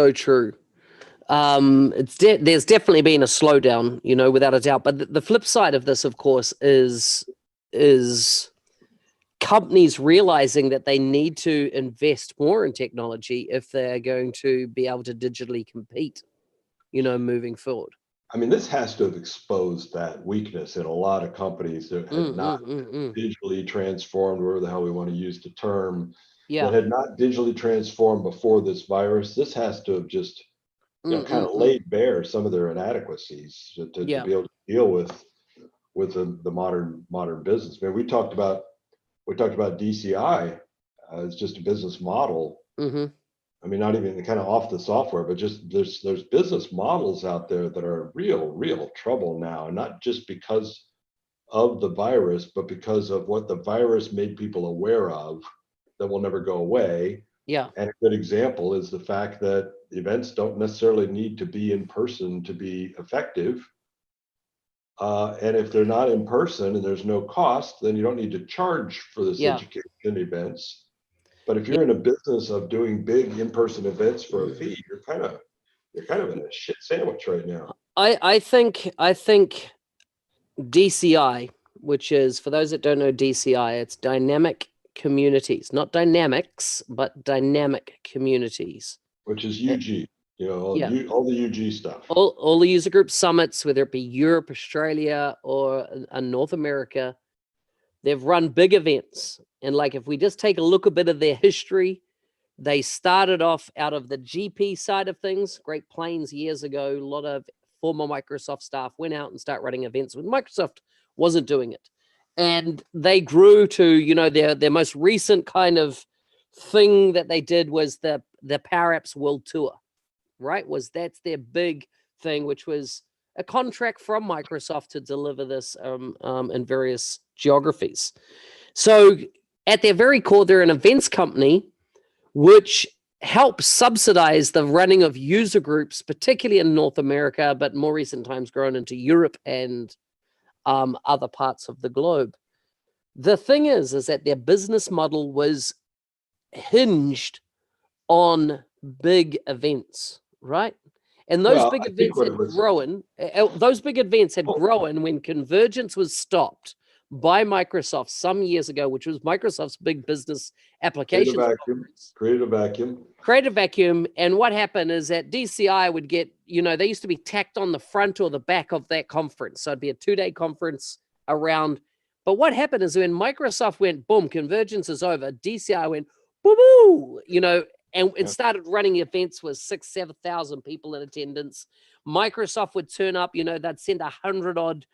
definitely been a slowdown, without a doubt. But the flip side of this, of course, is companies realizing that they need to invest more in technology if they're going to be able to digitally compete, moving forward. I mean, this has to have exposed that weakness in a lot of companies that had not digitally transformed, whatever the hell we want to use the term, that had not digitally transformed before this virus. This has to have just kind of laid bare some of their inadequacies to be able to deal with the modern business. I mean, we talked about DCI as just a business model. I mean, not even kind of off the software, but just there's business models out there that are real trouble now, and not just because of the virus, but because of what the virus made people aware of that will never go away. Yeah. And a good example is the fact that events don't necessarily need to be in person to be effective. And if they're not in person and there's no cost, then you don't need to charge for this education events. But if you're in a business of doing big in-person events for a fee, you're kind of in a shit sandwich right now. I think DCI, which is, for those that don't know DCI, it's dynamic communities, not dynamics, but dynamic communities. Which is UG, all the UG stuff. All the user group summits, whether it be Europe, Australia, or North America, they've run big events. And like, if we just take a look a bit of their history, they started off out of the GP side of things. Great Plains years ago, a lot of former Microsoft staff went out and started running events when Microsoft wasn't doing it. And they grew to, their most recent kind of thing that they did was the PowerApps World Tour, right? That's their big thing, which was a contract from Microsoft to deliver this in various geographies. So at their very core, they're an events company which helps subsidize the running of user groups, particularly in North America, but more recent times grown into Europe and other parts of the globe. The thing is that their business model was hinged on big events, right? And those big events had grown. Those big events had grown when Convergence was stopped by Microsoft some years ago, which was Microsoft's big business applications conference. Creative Vacuum. And what happened is that DCI would get, they used to be tacked on the front or the back of that conference. So it'd be a 2-day conference around. But what happened is when Microsoft went, boom, Convergence is over, DCI went, boo-boo, and started running events with 6,000, 7,000 people in attendance. Microsoft would turn up, they'd send 100-odd,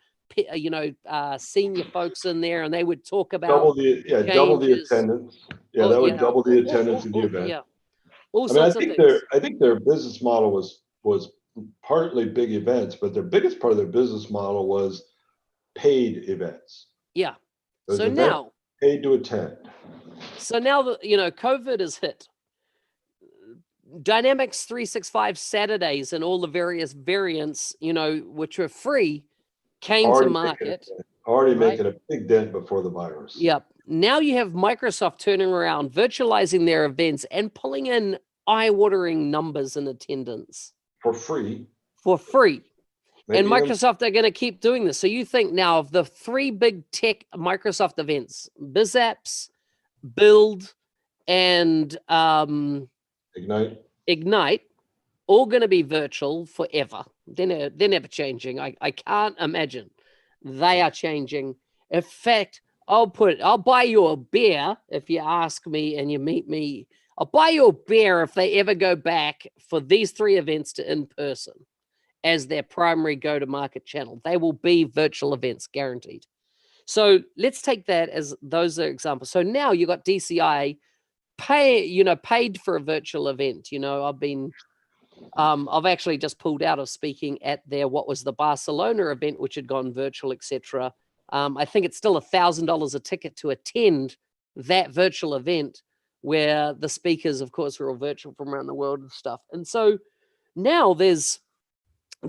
senior folks in there, and they would talk about double the attendance. Yeah, that would double the attendance in the event. Yeah, I think their business model was partly big events, but their biggest part of their business model was paid events. Yeah. So now paid to attend. So now that COVID has hit, Dynamics 365 Saturdays and all the various variants, which are free, came to market. Making a big dent before the virus. Yep. Now you have Microsoft turning around, virtualizing their events and pulling in eye-watering numbers in attendance. For free. And Microsoft are going to keep doing this. So you think now of the 3 big tech Microsoft events, BizApps, Build, and Ignite, all going to be virtual forever. They're never changing. I can't imagine they are changing. In fact, I'll buy you a beer if you ask me and you meet me. I'll buy you a beer if they ever go back for these 3 events to in person as their primary go-to-market channel. They will be virtual events, guaranteed. So let's take that as those are examples. So now you got DCI paid for a virtual event. I've actually just pulled out of speaking at what was the Barcelona event, which had gone virtual, etc. I think it's still $1,000 a ticket to attend that virtual event, where the speakers, of course, are all virtual from around the world and stuff. And so now there's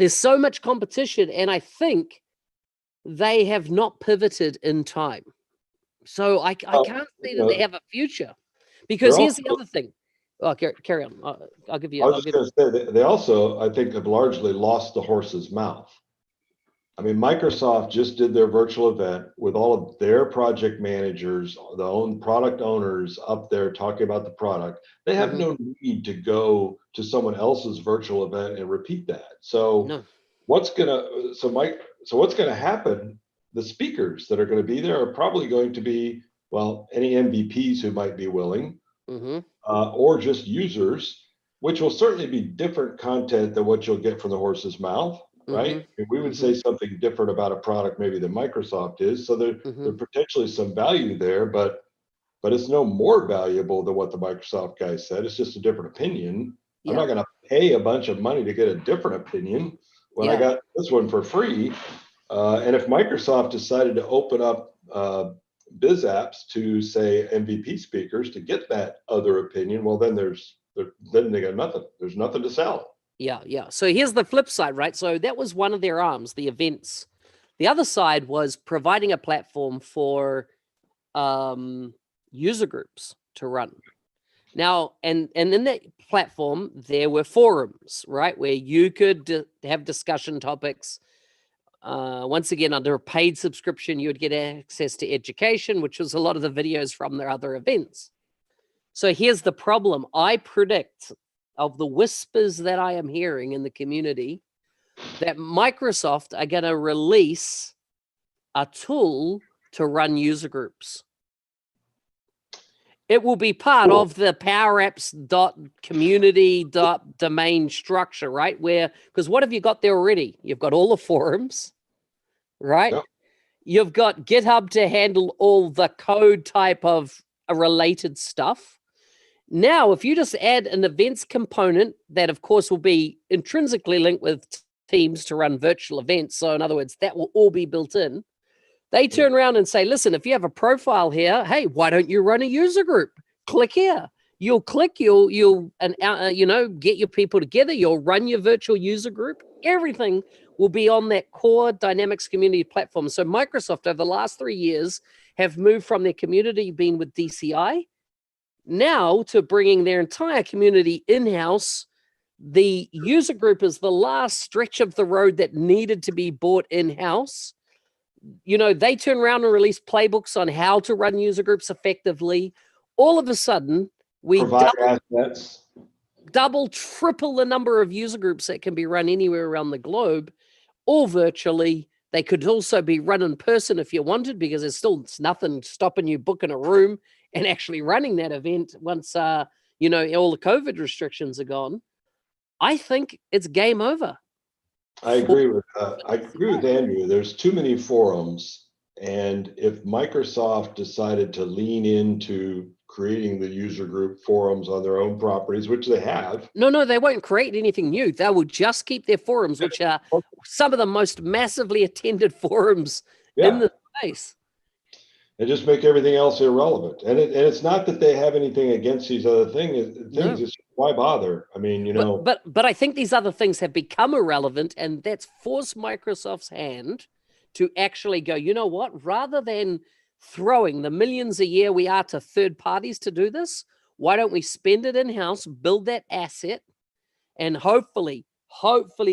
so much competition, and I think they have not pivoted in time. So I can't see that they have a future, because here's the other thing. Oh, carry on. I'll give you. I was just going to say they also, I think, have largely lost the horse's mouth. I mean, Microsoft just did their virtual event with all of their project managers, the product owners up there talking about the product. They have no need to go to someone else's virtual event and repeat that. So what's going to happen? The speakers that are going to be there are probably going to be, any MVPs who might be willing, or just users. which will certainly be different content than what you'll get from the horse's mouth, right? And we would say something different about a product maybe than Microsoft is. So there potentially some value there, but it's no more valuable than what the Microsoft guy said. It's just a different opinion. I'm not going to pay a bunch of money to get a different opinion when I got this one for free. And if Microsoft decided to open up biz apps to say MVP speakers to get that other opinion, well, then then they got nothing. There's nothing to sell. Yeah. So here's the flip side, right? So that was one of their arms, the events. The other side was providing a platform for user groups to run. Now, and in that platform, there were forums, right, where you could have discussion topics. Once again, under a paid subscription, you would get access to education, which was a lot of the videos from their other events. So here's the problem. I predict, of the whispers that I am hearing in the community, that Microsoft are going to release a tool to run user groups. It will be part of the PowerApps.community.domain structure, right? Because what have you got there already? You've got all the forums, right? Yep. You've got GitHub to handle all the code type of related stuff. Now, if you just add an events component that, of course, will be intrinsically linked with Teams to run virtual events. So in other words, that will all be built in. They turn around and say, listen, if you have a profile here, hey, why don't you run a user group? Click here. You'll click, you'll get your people together. You'll run your virtual user group. Everything will be on that core Dynamics community platform. So Microsoft, over the last 3 years, have moved from their community being with DCI now to bringing their entire community in-house. The user group is the last stretch of the road that needed to be bought in-house. They turn around and release playbooks on how to run user groups effectively. All of a sudden, we double, triple the number of user groups that can be run anywhere around the globe, all virtually. They could also be run in person if you wanted, because it's nothing stopping you booking a room and actually running that event once, all the COVID restrictions are gone. I think it's game over. I agree with Andrew. There's too many forums, and if Microsoft decided to lean into creating the user group forums on their own properties, which they have. No, they won't create anything new. They will just keep their forums, which are some of the most massively attended forums in the space. And just make everything else irrelevant. And it's not that they have anything against these other things. No. It's why bother? I mean, But I think these other things have become irrelevant, and that's forced Microsoft's hand to actually go, you know what? Rather than throwing the millions a year we are to third parties to do this, why don't we spend it in-house, build that asset, and hopefully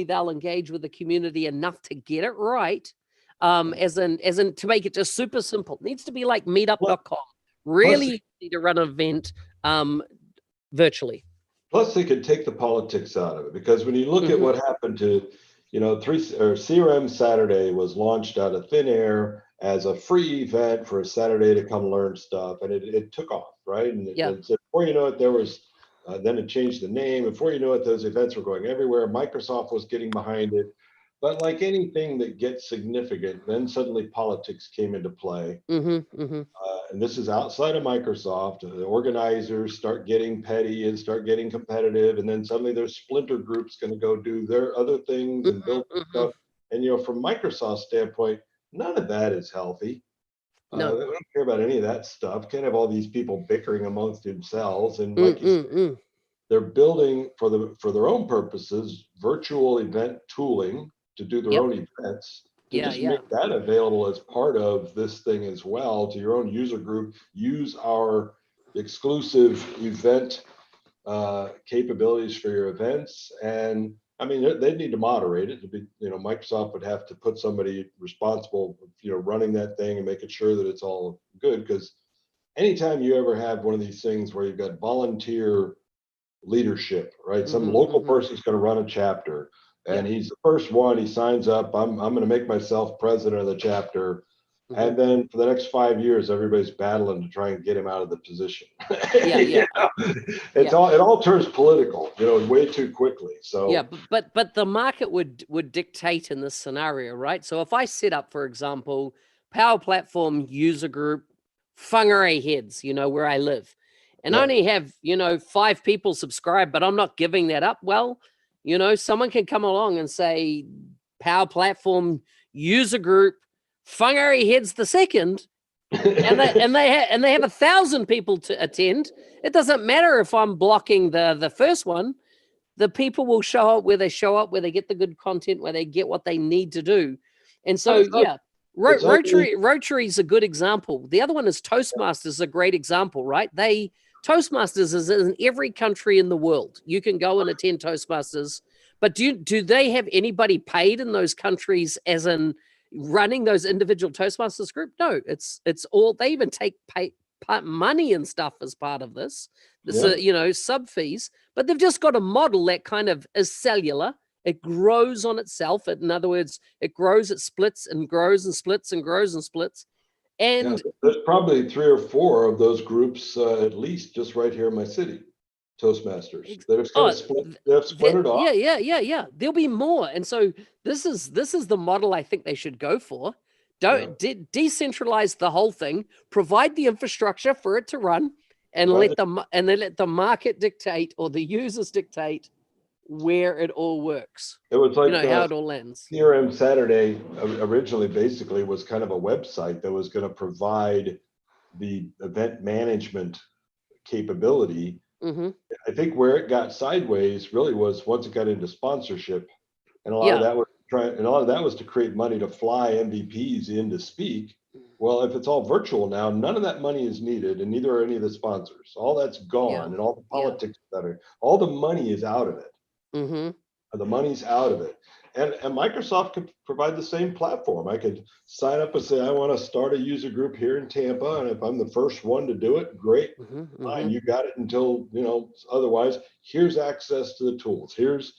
they'll engage with the community enough to get it right. As in to make it just super simple. It needs to be like meetup.com. Really easy to run an event virtually. Plus, they could take the politics out of it, because when you look at what happened to, CRM Saturday was launched out of thin air as a free event for a Saturday to come learn stuff, and it took off, right? And before you know it, there was then it changed the name. Before you know it, those events were going everywhere. Microsoft was getting behind it. But like anything that gets significant, then suddenly politics came into play. And this is outside of Microsoft. The organizers start getting petty and start getting competitive. And then suddenly there's splinter groups going to go do their other things and build stuff. And, from Microsoft's standpoint, none of that is healthy. No. They don't care about any of that stuff. Can't have all these people bickering amongst themselves. And like you said, they're building for their own purposes, virtual event tooling to do their own events, to make that available as part of this thing as well to your own user group. Use our exclusive event capabilities for your events. And I mean, they need to moderate it to be, Microsoft would have to put somebody responsible, running that thing and making sure that it's all good. Because anytime you ever have one of these things where you've got volunteer leadership, right? Some local person's going to run a chapter, and he's the first one. He signs up. I'm going to make myself president of the chapter. And then for the next 5 years, everybody's battling to try and get him out of the position. Yeah, yeah. It all turns political, way too quickly. So yeah, but the market would dictate in this scenario, right? So if I set up, for example, Power Platform user group, Whangarei Heads, where I live, and only have 5 people subscribe, but I'm not giving that up. Well, someone can come along and say Power Platform user group, Whangarei Heads the second, and they have 1,000 people to attend. It doesn't matter if I'm blocking the first one. The people will show up where they show up, where they get the good content, where they get what they need to do. And so, Rotary is a good example. The other one is Toastmasters is a great example, right? Toastmasters is in every country in the world. You can go and attend Toastmasters, but do they have anybody paid in those countries as in running those individual Toastmasters group? No, it's all, they even take money and stuff as part of this. Sub fees, but they've just got a model that kind of is cellular. It grows on itself. In other words, it grows, it splits and grows and splits and grows and splits. And there's probably 3 or 4 of those groups, at least, just right here in my city, Toastmasters, that have kind of splintered off. Yeah. There'll be more. And so this is the model I think they should go for. Don't decentralize the whole thing, provide the infrastructure for it to run, and let the market dictate, or the users dictate, where it all works. It was like how it all lands. CRM Saturday originally basically was kind of a website that was going to provide the event management capability. I think where it got sideways really was once it got into sponsorship, and a lot of that was to create money to fly MVPs in to speak. Well, if it's all virtual now, none of that money is needed, and neither are any of the sponsors. All that's gone, and all the politics all the money is out of it. The money's out of it. And Microsoft could provide the same platform. I could sign up and say, I want to start a user group here in Tampa. And if I'm the first one to do it, great. Fine, you got it until, otherwise, here's access to the tools. Here's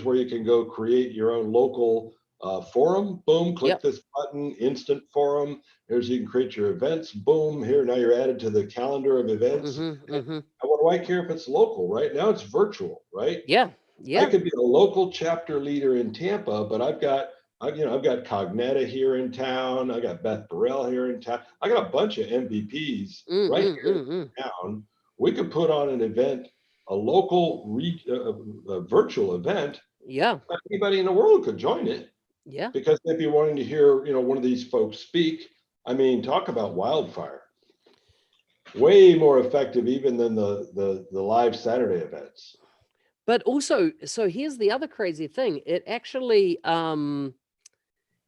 where you can go create your own local forum. Boom, click this button, instant forum. Here's you can create your events. Boom, here, now you're added to the calendar of events. And what do I care if it's local? Right now it's virtual, right? Yeah. I could be a local chapter leader in Tampa, but I've got Cogneta here in town. I got Beth Burrell here in town. I got a bunch of MVPs right here in town. We could put on an event, a local a virtual event. Yeah. Anybody in the world could join it. Yeah. Because they'd be wanting to hear, one of these folks speak. I mean, talk about wildfire. Way more effective even than the live Saturday events. But also, so here's the other crazy thing. It actually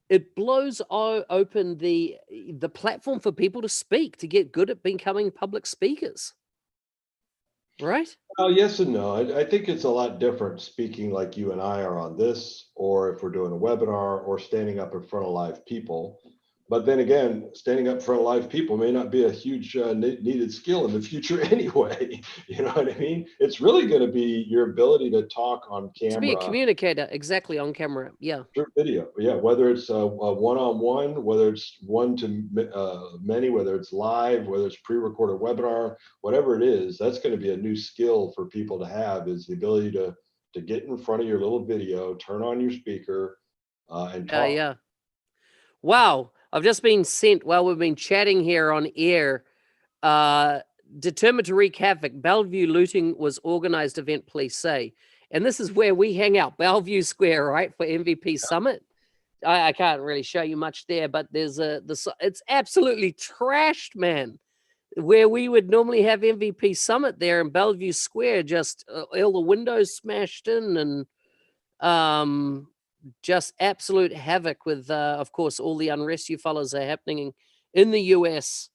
it blows open the platform for people to speak, to get good at becoming public speakers. Right? Well, yes and no. I think it's a lot different speaking like you and I are on this, or if we're doing a webinar, or standing up in front of live people. But then again, standing up in front of live people may not be a huge needed skill in the future anyway. You know what I mean? It's really going to be your ability to talk on camera. To be a communicator, exactly, on camera. Yeah. Through video. Yeah. Whether it's a one-on-one, whether it's one to many, whether it's live, whether it's pre-recorded webinar, whatever it is, that's going to be a new skill for people to have, is the ability to get in front of your little video, turn on your speaker, and talk. Yeah. Wow. I've just been sent, while we've been chatting here on air, determined to wreak havoc. Bellevue looting was organized event, police say. And this is where we hang out, Bellevue Square, right, for MVP Summit. I can't really show you much there, but there's it's absolutely trashed, man. Where we would normally have MVP Summit there in Bellevue Square, just all the windows smashed in, and just absolute havoc with, of course, all the unrest you fellows are happening in the US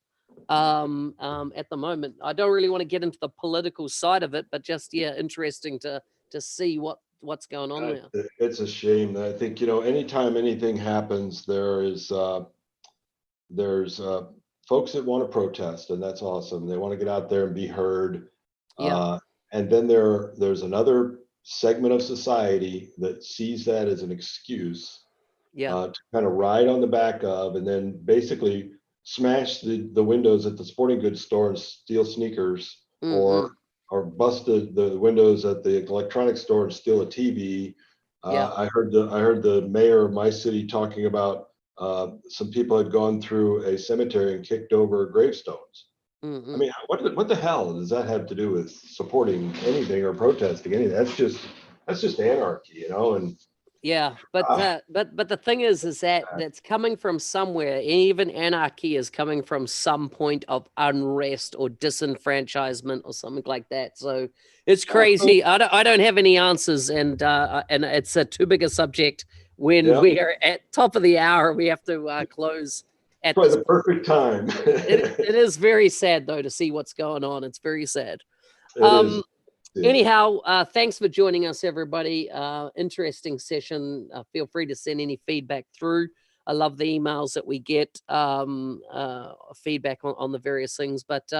at the moment. I don't really want to get into the political side of it, but just, interesting to see what's going on there. It's a shame. I think, anytime anything happens, there's folks that want to protest, and that's awesome. They want to get out there and be heard. And then there's another segment of society that sees that as an excuse to kind of ride on the back of, and then basically smash the windows at the sporting goods store and steal sneakers, or bust the windows at the electronics store and steal a TV. I heard the mayor of my city talking about some people had gone through a cemetery and kicked over gravestones. I mean, what the hell does that have to do with supporting anything or protesting anything? That's just anarchy, you know. And yeah, but the thing is that that's coming from somewhere. Even anarchy is coming from some point of unrest or disenfranchisement or something like that. So it's crazy. I don't have any answers, and it's a too big a subject. When we are at top of the hour, we have to close at probably this the perfect time. it is very sad though to see what's going on. It's very sad. It is. Anyhow, thanks for joining us, everybody. Interesting session. Feel free to send any feedback through. I love the emails that we get, feedback on the various things. But